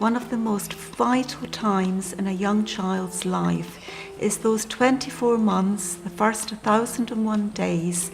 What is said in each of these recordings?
one of the most vital times in a young child's life is those 24 months, the first 1001 days.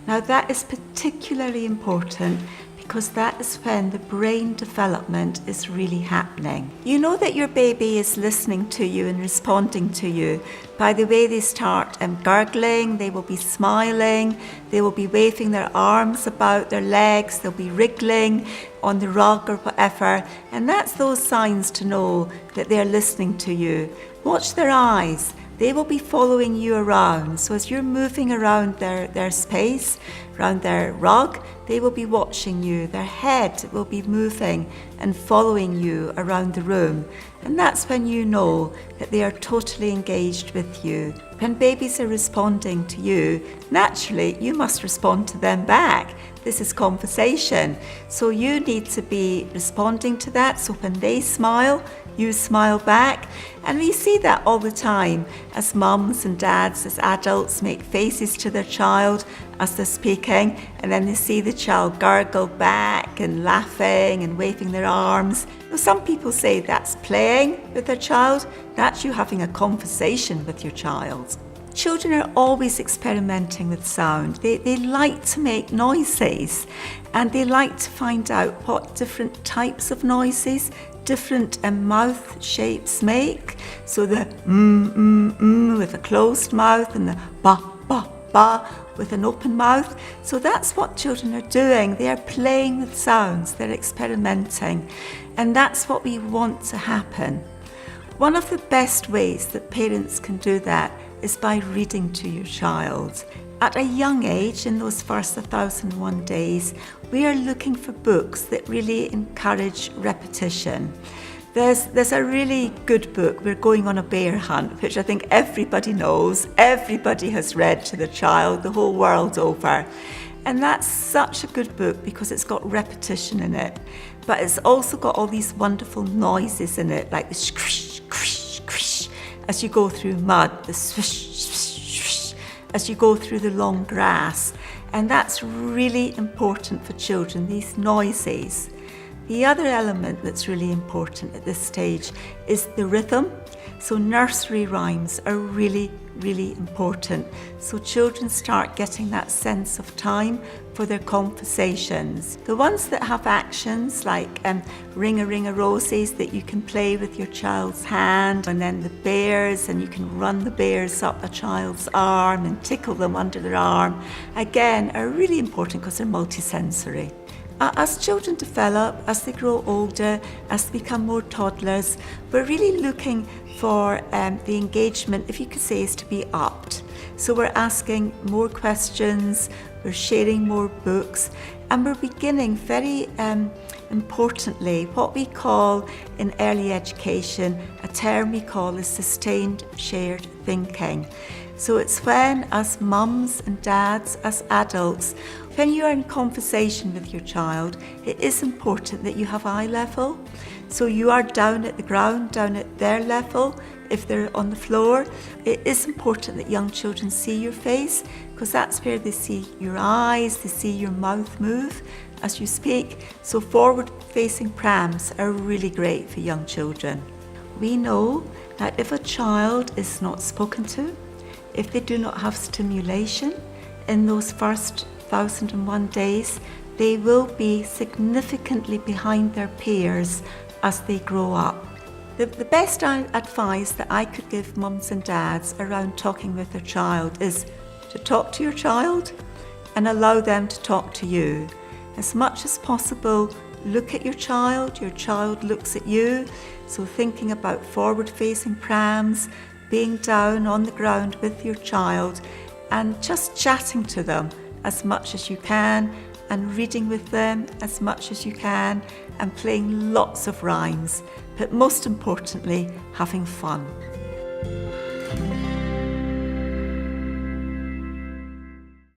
Now that is particularly important because that is when the brain development is really happening. You know that your baby is listening to you and responding to you by the way they start gurgling, they will be smiling, they will be waving their arms about, their legs, they'll be wriggling on the rug or whatever, and that's those signs to know that they're listening to you. Watch their eyes. They will be following you around. So as you're moving around their space, around their rug, they will be watching you. Their head will be moving and following you around the room. And that's when you know that they are totally engaged with you. When babies are responding to you, naturally, you must respond to them back. This is conversation. So you need to be responding to that. So when they smile, you smile back. And we see that all the time as mums and dads, as adults make faces to their child as they're speaking, and then they see the child gurgle back and laughing and waving their arms. Now, some people say that's playing with their child. That's you having a conversation with your child. Children are always experimenting with sound. They like to make noises, and they like to find out what different types of noises different mouth shapes make. So the with a closed mouth and the ba ba ba with an open mouth. So that's what children are doing. They are playing with sounds, they're experimenting, and that's what we want to happen. One of the best ways that parents can do that is by reading to your child. At a young age, in those first 1001 days, we are looking for books that really encourage repetition. There's a really good book, We're Going on a Bear Hunt, which I think everybody knows, everybody has read to the child the whole world over. And that's such a good book because it's got repetition in it, but it's also got all these wonderful noises in it, like the squish, squish, squish, as you go through mud, the swish, swish, swish, as you go through the long grass. And that's really important for children, these noises. The other element that's really important at this stage is the rhythm. So nursery rhymes are really, really important. So children start getting that sense of time for their conversations. The ones that have actions like ring a roses that you can play with your child's hand, and then the bears, and you can run the bears up a child's arm and tickle them under their arm, again, are really important because they're multisensory. As children develop, as they grow older, as they become more toddlers, we're really looking for the engagement, if you could say, is to be upped. So we're asking more questions, we're sharing more books, and we're beginning very importantly what we call in early education, a term we call is sustained shared thinking. So it's when, as mums and dads, as adults, when you are in conversation with your child, it is important that you have eye level. So you are down at the ground, down at their level. If they're on the floor, it is important that young children see your face, because that's where they see your eyes, they see your mouth move as you speak. So forward-facing prams are really great for young children. We know that if a child is not spoken to, if they do not have stimulation in those first 1001 days, they will be significantly behind their peers as they grow up. The best advice that I could give mums and dads around talking with their child is to talk to your child and allow them to talk to you. As much as possible, look at your child looks at you. So thinking about forward-facing prams, being down on the ground with your child and just chatting to them as much as you can, and reading with them as much as you can, and playing lots of rhymes, but most importantly, having fun.